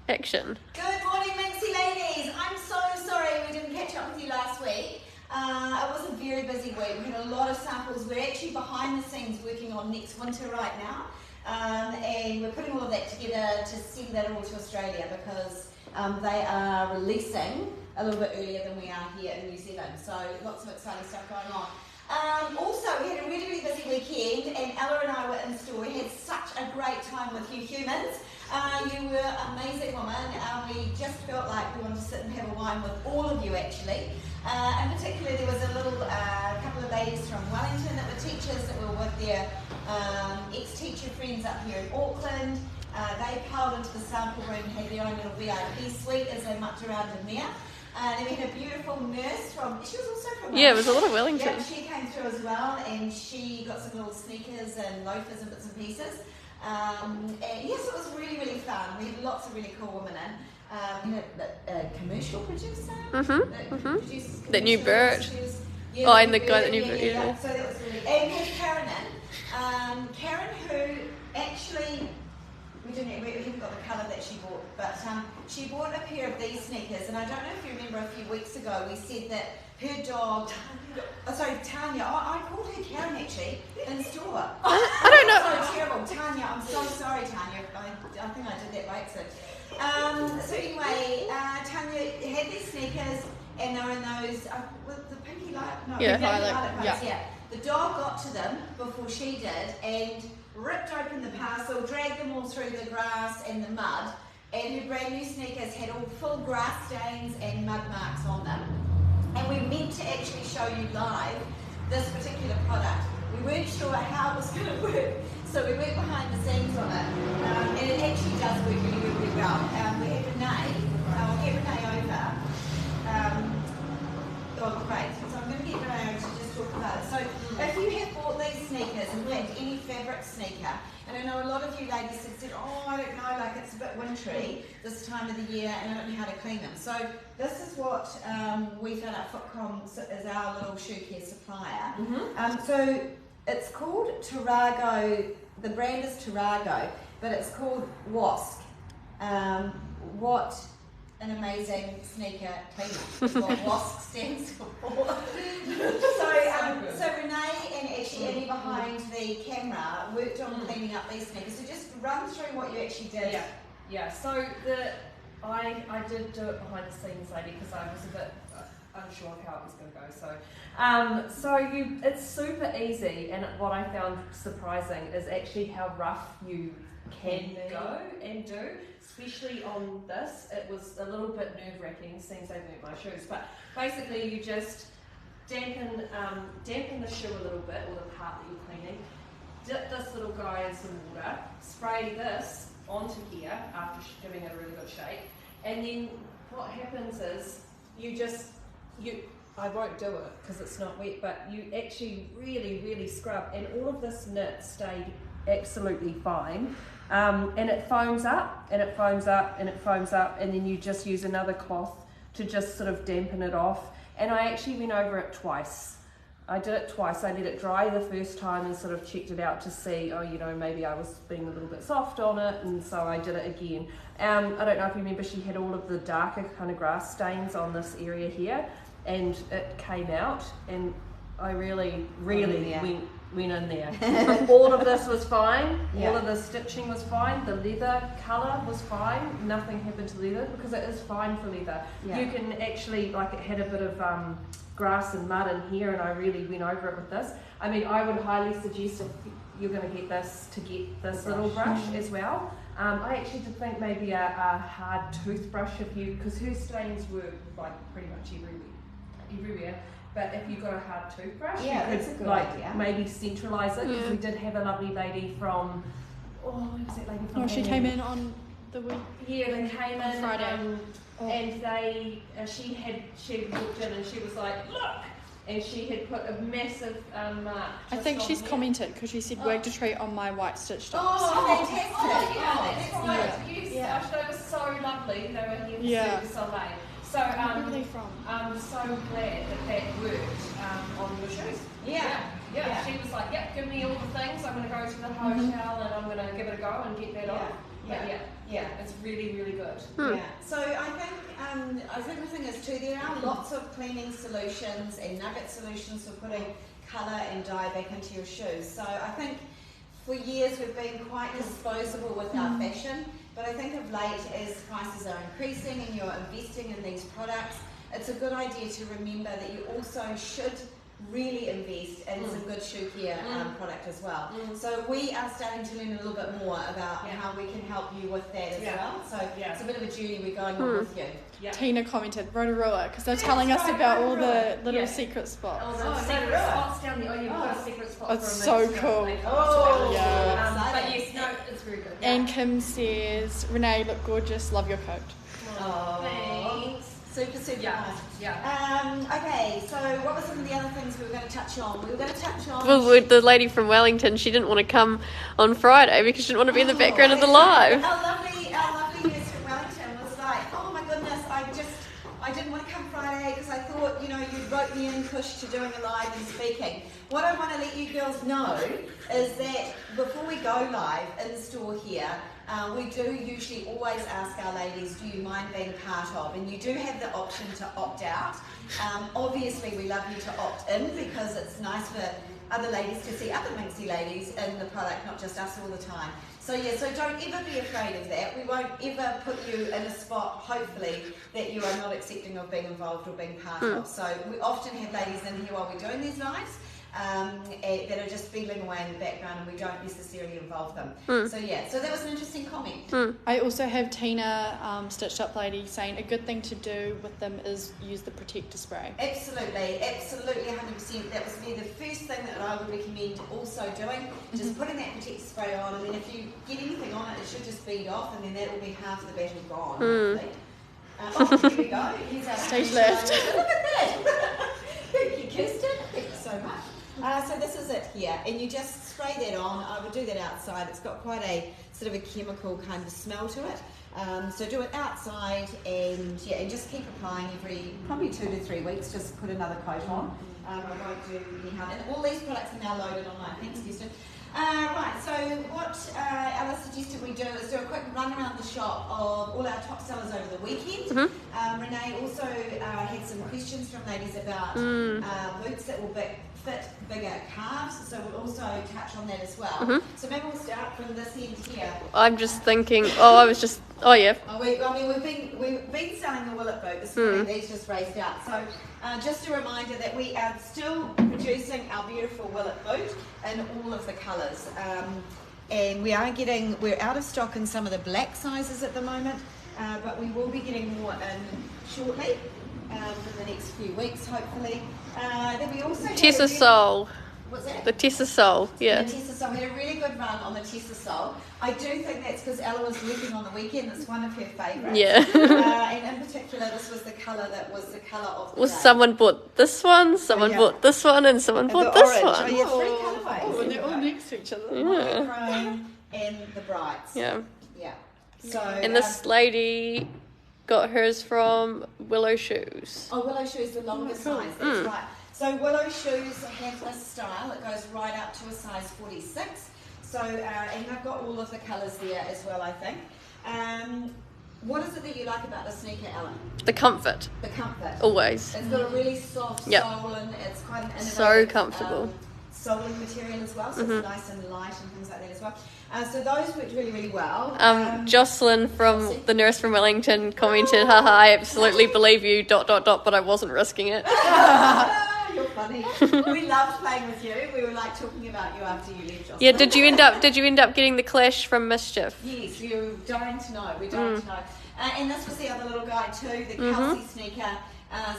Action. Good morning, Minxie Ladies. I'm so sorry we didn't catch up with you last week. It was a very busy week. We had a lot of samples. We're actually behind the scenes working on next winter right now. And we're putting all of that together to send that all to Australia because they are releasing a little bit earlier than we are here in New Zealand. So lots of exciting stuff going on. Also, we had a really, really busy weekend, and Ella and I were in store. We had such a great time with you humans. You were amazing women. We just felt like we wanted to sit and have a wine with all of you actually. And particularly there was a little couple of ladies from Wellington that were teachers that were with their ex-teacher friends up here in Auckland. They piled into the sample room and had their own little VIP suite as they mucked around in there. Then we had a beautiful nurse she was also from Wellington. Yeah, it was a lot of Wellington. Yeah, she came through as well, and she got some little sneakers and loafers and bits and pieces. And yes, it was really, really fun. We had lots of really cool women in. We had a commercial producer. That new Bert. Yeah, And the guy that knew Bert. Yeah. So that was really. And we had Karen in. Karen, who actually. We haven't got the colour that she bought, but she bought a pair of these sneakers, and I don't know if you remember a few weeks ago we said that her dog, Tanya, I called her Karen actually in store. I don't know. So terrible, Tanya, I'm so sorry Tanya, I think I did that by accident. So anyway, Tanya had these sneakers, and they were in those, with the pinky light, no, Yeah, violet yeah. yeah. The dog got to them before she did, and ripped open the parcel, dragged them all through the grass and the mud, and her brand new sneakers had all full grass stains and mud marks on them. And we meant to actually show you live this particular product. We weren't sure how it was going to work, so we went behind the scenes on it, and it actually does work really, really, really well. We had Renee, I'll get Renee over. Oh, great. So I'm going to get Renee over to just talk about it. So if you have bought these sneakers and picked any fabric sneaker, and I know a lot of you ladies have said, oh, I don't know, like it's a bit wintry this time of the year and I don't know how to clean them. So this is what we found out Footcom is our little shoe care supplier. So it's called Tarrago, the brand is Tarrago, but it's called WASC. What an amazing sneaker cleaner. That's what WASC stands for. So Renee and actually Annie behind the camera worked on cleaning up these sneakers. So just run through what you actually did. Yeah. So I did do it behind the scenes, lady, because I was a bit unsure of how it was going to go. It's super easy, and what I found surprising is actually how rough you can go and do, especially on this. It was a little bit nerve-wracking, seems they burnt my shoes, but basically you just dampen the shoe a little bit, or the part that you're cleaning, dip this little guy in some water, spray this onto here after giving it a really good shake, and then what happens is I won't do it because it's not wet, but you actually really, really scrub, and all of this knit stayed absolutely fine. And it foams up, and it foams up, and it foams up, and then you just use another cloth to just sort of dampen it off. And I actually went over it twice. I did it twice. I let it dry the first time and sort of checked it out to see, maybe I was being a little bit soft on it, and so I did it again. I don't know if you remember, she had all of the darker kind of grass stains on this area here, and it came out, and I really, really went in there. All of this was fine. All of the stitching was fine. The leather colour was fine. Nothing happened to leather because it is fine for leather. You can actually, it had a bit of grass and mud in here, and I really went over it with this. I mean, I would highly suggest if you're going to get this, to get this little brush as well. I actually did think maybe a hard toothbrush because her stains were pretty much everywhere. But if you've got a hard toothbrush, you could maybe centralise it, because we did have a lovely lady from, where was that lady from? She came in on the week. Yeah, they came in Friday. And she walked in and she was like, look! And she had put a massive mark. I think she's commented because she said worked a treat on my white stitch tops. Oh, fantastic! That's right. Yes, it was so lovely. They were here for so late. So Where are they from? I'm so glad that worked on your shoes. Yeah. She was like, yep, give me all the things. I'm going to go to the hotel and I'm going to give it a go and get that off. Yeah, it's really, really good. Yeah. So I think the thing is too, there are lots of cleaning solutions and nugget solutions for putting colour and dye back into your shoes. So I think for years we've been quite disposable with our fashion, but I think of late as prices are increasing and you're investing in these products, it's a good idea to remember that you also should really invest in some good shoe care product as well. So we are starting to learn a little bit more about how we can help you with that as well. So it's a bit of a journey we're going on with you. Tina commented Rotorua because they're telling us about all the little secret spots. Secret spots down there. You've got a secret spot. It's so cool. But yes, no, it's very good. And Kim says, Renee, you look gorgeous. Love your coat. Thanks. Super nice. Okay, so what were some of the other things we were going to touch on? We were going to touch on... Well, the lady from Wellington, she didn't want to come on Friday because she didn't want to be in the background of the live. Our lovely nurse from Wellington was like, oh my goodness, I didn't want to come Friday because I thought, you wrote me in push to doing a live and speaking. What I want to let you girls know is that before we go live in store here, we do usually always ask our ladies, do you mind being part of? And you do have the option to opt out. Obviously, we love you to opt in because it's nice for other ladies to see other Minxie ladies in the product, not just us all the time. So don't ever be afraid of that. We won't ever put you in a spot, hopefully, that you are not accepting of being involved or being part of. So we often have ladies in here while we're doing these lives. That are just feeling away in the background and we don't necessarily involve them. So that was an interesting comment. I also have Tina, Stitched Up Lady, saying a good thing to do with them is use the protector spray. Absolutely, 100%. That was the first thing that I would recommend also doing, just putting that protector spray on, and then if you get anything on it, it should just bead off, and then that will be half the battle gone. Here we go. Here's our Stage left. Look at that. Thank you, Kirsten. Thank you so much. So this is it here, and you just spray that on. I would do that outside. It's got quite a sort of a chemical kind of smell to it. So do it outside and just keep applying every probably 2 to 3 weeks. Just put another coat on. I won't do any harm. And all these products are now loaded online. Thanks, Kirsten. Right, so what Alice suggested we do is do a quick run around the shop of all our top sellers over the weekend. Renee also had some questions from ladies about boots that will fit bigger calves, so we'll also touch on that as well. So maybe we'll start from this end here. I'm just thinking, we've been selling the Willet boot this morning. These just raised out. So just a reminder that we are still producing our beautiful Willet boot in all of the colours. And we're out of stock in some of the black sizes at the moment, but we will be getting more in shortly. For the next few weeks, hopefully. Then we also Tessa Soul. What's that? The Tessa Soul, yeah. The Tessa Soul. We had a really good run on the Tessa Soul. I do think that's because Ella was working on the weekend. It's one of her favourites. Yeah. And in particular, this was the colour that was the colour of the day. Someone bought this one, someone bought this one, and someone bought this orange. one. Oh, yeah, 3 colourways. And they're all next to each other. Yeah. Chrome and the brights. Yeah. So, and this lady got hers from Willow Shoes. Oh, Willow Shoes, the longer size, that's right. So Willow Shoes have this style, it goes right up to a size 46. So, and they've got all of the colours there as well, I think. What is it that you like about the sneaker, Ellen? The comfort. The comfort. Always. It's got a really soft sole and it's quite an innovative, so comfortable. Soling material as well, so it's nice and light and things like that as well. So those worked really, really well. Jocelyn from the nurse from Wellington commented, haha, I absolutely believe you, ... but I wasn't risking it. You're funny. We loved playing with you. We were like talking about you after you left, Jocelyn. Yeah, did you end up getting the Clash from Mischief? Yes, we were dying to know. We're dying to know. And this was the other little guy too, the Kelsey sneaker.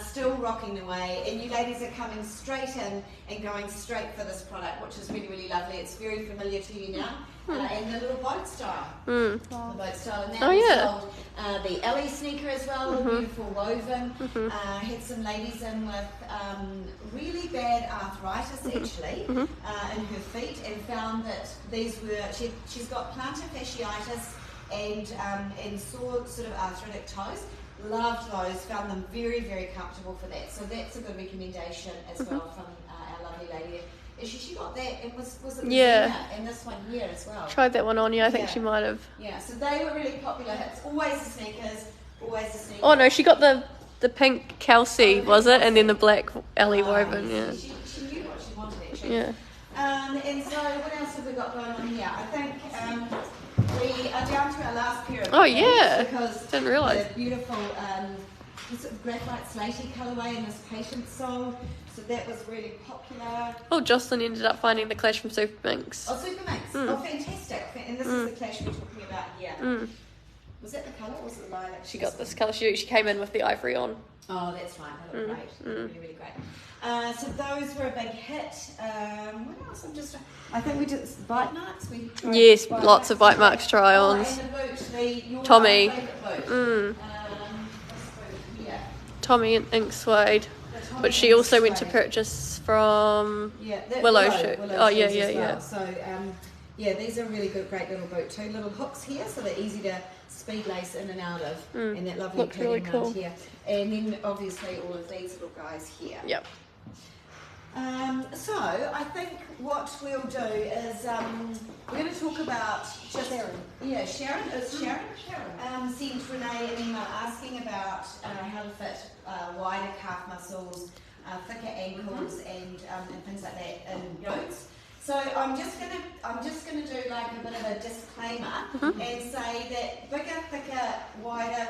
Still rocking away, and you ladies are coming straight in and going straight for this product, which is really, really lovely. It's very familiar to you now. And the little boat style. The boat style. And that sold the Ellie sneaker as well, beautiful woven. Had some ladies in with really bad arthritis actually in her feet, and found that these were, she's got plantar fasciitis and sore sort of arthritic toes. Loved those, found them very, very comfortable for that. So that's a good recommendation as well from our lovely lady. She got that, and was it the Yeah. Xena and this one here as well? Tried that one on, yeah, I think Yeah. she might have. Yeah, so they were really popular. It's always the sneakers, always the sneakers. Oh no, she got the pink Kelsey, was it? And then the black Ellie woven, yeah. She knew what she wanted actually. Yeah. And so what else have we got going on here? I think we are down to our last pair of Oh, yeah. because Didn't realise. the beautiful sort of graphite slaty colourway in this patient sole. So that was really popular. Oh, Jocelyn ended up finding the Clash from Super Minx. Oh, Super Minx. Oh, fantastic. And this is the Clash we're talking about here. Was that the colour or was it the lilac? She got this colour. She came in with the ivory on. Oh, that's right. That looked great. Really, really great. So those were a big hit. What else? I think we did bite marks. We tried Yes, bite lots of bite marks try-ons. Oh, and the boot, your Tommy. favourite boot. Mm. This boot here. Tommy and Ink Suede, The Tommy which she and also went to Suede. purchase from Yeah, that Willow shoe. Oh, yeah, shoes yeah, as well. yeah. So, yeah, these are really good, great little boot. 2 little hooks here, so they're easy to speed lace in and out of. And that lovely Looks really padding cool. here. And then obviously all of these little guys here. Yep. So I think what we'll do is we're going to talk about just Sharon. Yeah, Sharon. It's Sharon. Sent Renee an email asking about how to fit wider calf muscles, thicker ankles, and things like that in boots. So I'm just gonna do like a bit of a disclaimer and say that bigger, thicker, wider,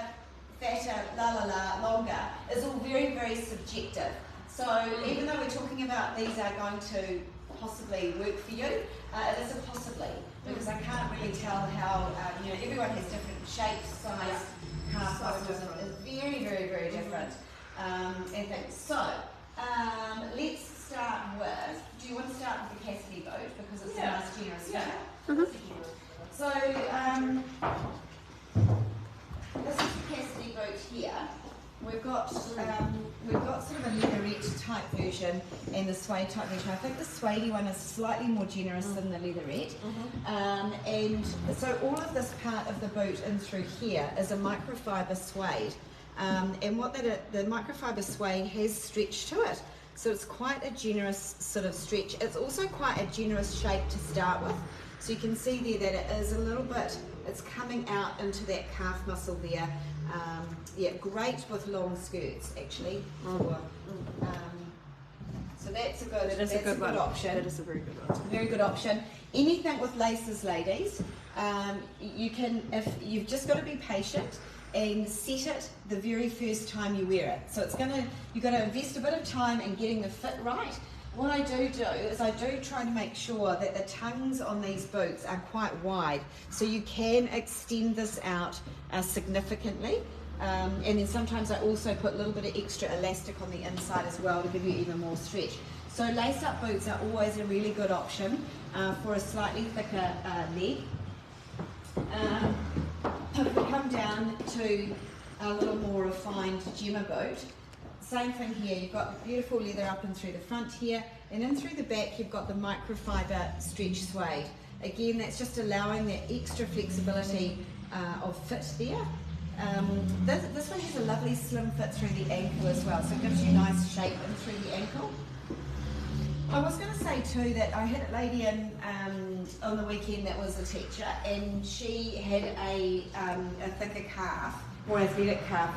fatter, longer is all very, very subjective. So even though we're talking about these are going to possibly work for you, it is a possibly, because I can't really tell how, everyone has different shapes, size, calf muscles, it's very, very, very different and things. So let's start with, do you want to start with the Cassidy boat, because it's a nice generous figure? So this is the Cassidy boat here. We've got sort of a leatherette type version and the suede type version. I think the suede one is slightly more generous than the leatherette. And so all of this part of the boot in through here is a microfiber suede. And what the microfiber suede has stretch to it. So it's quite a generous sort of stretch. It's also quite a generous shape to start with. So you can see there that it is a little bit, it's coming out into that calf muscle there. Yeah, great with long skirts actually. So that's a good option. That is a very good one. Very good option. Anything with laces, ladies, you can, if you've just got to be patient and set it the very first time you wear it. So you've got to invest a bit of time in getting the fit right. What I do is I do try to make sure that the tongues on these boots are quite wide, so you can extend this out significantly. And then sometimes I also put a little bit of extra elastic on the inside as well to give you even more stretch. So lace-up boots are always a really good option for a slightly thicker leg. If we come down to a little more refined gemma boot, same thing here, you've got the beautiful leather up and through the front here, and in through the back you've got the microfiber stretch suede. Again, that's just allowing that extra flexibility of fit there. This one has a lovely slim fit through the ankle as well, so it gives you nice shape in through the ankle. I was going to say too that I had a lady in on the weekend that was a teacher, and she had a thicker calf, or athletic calf,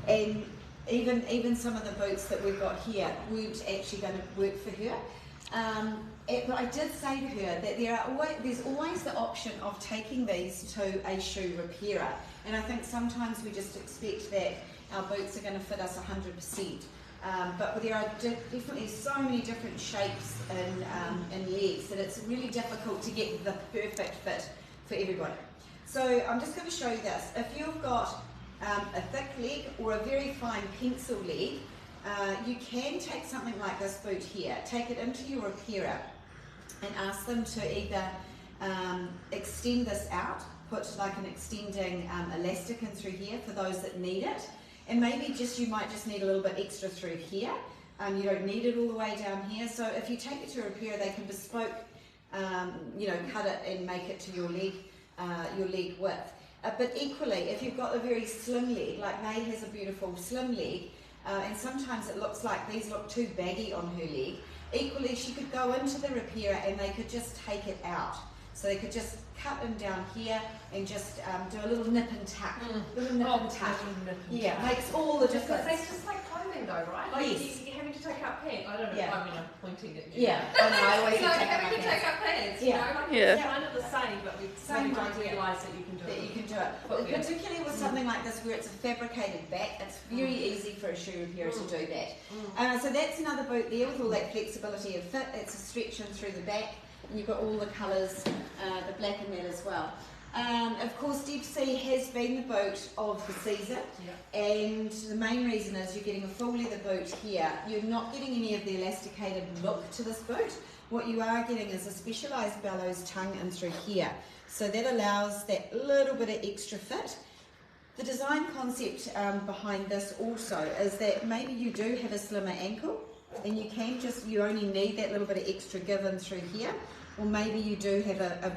and even some of the boots that we've got here weren't actually going to work for her. But I did say to her that there's always the option of taking these to a shoe repairer, and I think sometimes we just expect that our boots are going to fit us 100%. But there are definitely so many different shapes and legs that it's really difficult to get the perfect fit for everybody. So I'm just going to show you this. If you've got a thick leg or a very fine pencil leg, you can take something like this boot here, take it into your repairer and ask them to either extend this out, put like an extending elastic in through here for those that need it, and maybe you might just need a little bit extra through here. You don't need it all the way down here, so if you take it to a repairer, they can bespoke, cut it and make it to your leg width. But equally, if you've got a very slim leg, like May has a beautiful slim leg, and sometimes it looks like these look too baggy on her leg, Equally, she could go into the repairer and they could just take it out. So they could just cut them down here and just do a little nip and tuck. Little nip and tuck. Yeah, makes all the difference. That's just like clothing though, right? Like Yes. you're having to take out pants. I don't know. Yeah. I mean, I'm pointing at you. Yeah, I know. I always You know, take out having my to pants. take out pants. Yeah. You know, like Yeah. it's kind of the same, but we Same don't idea. realise that you can do That it. you can do it. Footwear. Particularly with something like this where it's a fabricated back, it's very easy for a shoe repairer to do that. So that's another boot there with all that flexibility of fit. It's a stretch in through the back. And you've got all the colours, the black in that as well. Of course, Deep Sea has been the boot of the season, and the main reason is you're getting a full leather boot here. You're not getting any of the elasticated look to this boot. What you are getting is a specialised bellows tongue in through here. So that allows that little bit of extra fit. The design concept behind this also is that maybe you do have a slimmer ankle, and you only need that little bit of extra give in through here. Or maybe you do have a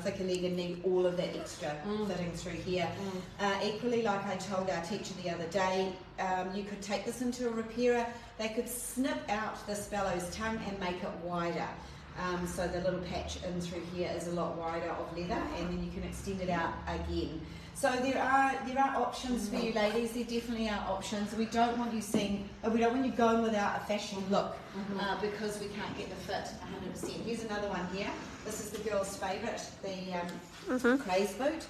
thicker leg and need all of that extra fitting through here. Equally, like I told our teacher the other day, you could take this into a repairer. They could snip out this bellows tongue and make it wider. So the little patch in through here is a lot wider of leather, and then you can extend it out again. So there are options for you ladies. There definitely are options. We don't want you going without a fashion look because we can't get the fit 100%. Here's another one here. This is the girl's favourite, the Craze boot.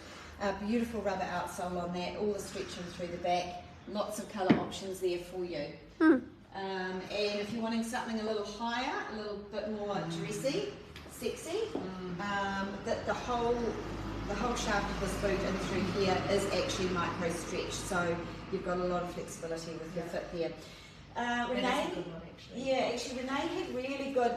Beautiful rubber outsole on that. All the stretching through the back. Lots of colour options there for you. And if you're wanting something a little higher, a little bit more dressy, sexy, the whole shaft of this boot in through here is actually micro stretch, so you've got a lot of flexibility with your fit there. Renee had really good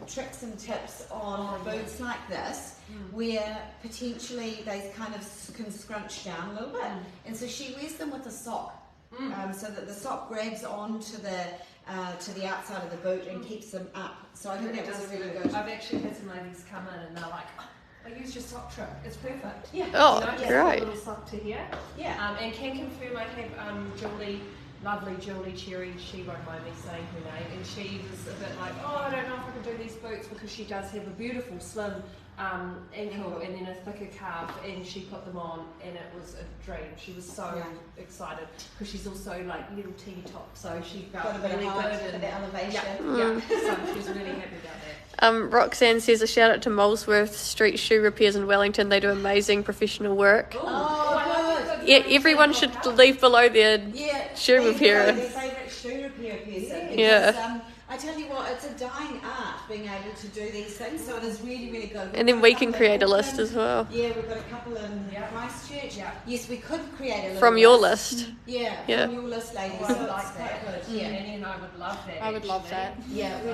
tricks and tips on boots like this, where potentially they kind of can scrunch down a little bit, and so she wears them with a sock. So that the sock grabs onto to the outside of the boot and keeps them up. So I think that was really good. I've actually had some ladies come in and they're like, I used your sock trick. It's perfect. Yeah. Oh, just great. a little sock to here. Yeah. And can confirm I have Julie, lovely Julie Cherry. She won't mind me saying her name, and she was a bit like, I don't know if I can do these boots because she does have a beautiful slim ankle and then a thicker calf, and she put them on and it was a dream. She was so excited because she's also like little teeny top, so she felt got a bit really of height good for the elevation. so she was really happy about that. Roxanne says a shout out to Molesworth Street Shoe Repairs in Wellington. They do amazing professional work. Good. Yeah, everyone should leave below their shoe repairer. Their favourite shoe repair person. Yeah. Because, I tell you what, it's a dying art being able to do these things, so it is really, really good. And then we can create a list as well. Yeah, we've got a couple in Christchurch. Yes, we could create a little From your list. Yeah, Yeah. from your list, ladies. I So would it's like that. quite good. Yeah. Annie and I would love that. I would love actually. that. Yeah, we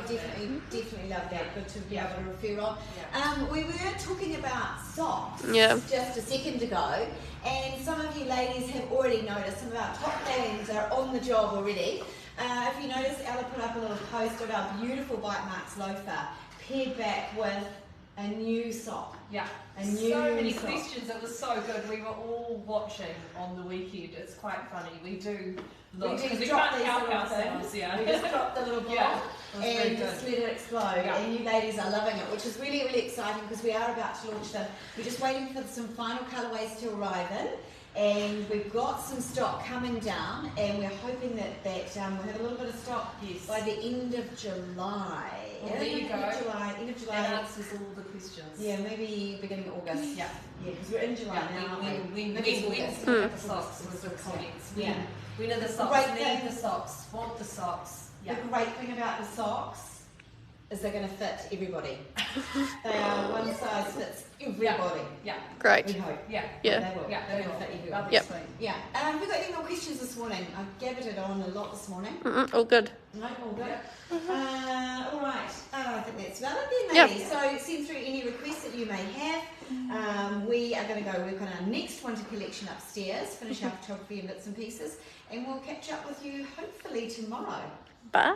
definitely love that. Good to be able to refer on. We were talking about socks just a second ago, and some of you ladies have already noticed. Some of our top fans are on the job already. If you notice, Ella put up a little post of our beautiful Bite Marks loafer paired back with a new sock. Yeah. A new so many sock. questions. It was so good. We were all watching on the weekend. It's quite funny. We do look because we drop can't these help little ourselves. things. Yeah. We just dropped the little block and just let it explode. Yeah. And you ladies are loving it, which is really, really exciting because we are about to launch them. We're just waiting for some final colourways to arrive in. And we've got some stock coming down, and we're hoping that we'll have a little bit of stock by the end of July. Well, there you go. End of July. That answers all the questions. Yeah, maybe beginning of August. Yeah. Yeah, because we're in July now. When August. the socks was the comments. Yeah. When are the socks? Great Need thing. the socks. Want the socks. The great thing about the socks is they're going to fit everybody. They are one size fits everybody. Yeah. We Great. hope. Yeah. Yeah. They will. Yeah, They're they going will. to fit everybody. Yep. Yeah. Yeah. Have we got any more questions this morning? I've gathered it on a lot this morning. All good. No, all good. All right. I think that's valid then, Yep. maybe. So send through any requests that you may have. We are going to go work on our next winter collection upstairs, finish our photography and bits and pieces, and we'll catch up with you hopefully tomorrow. Bye.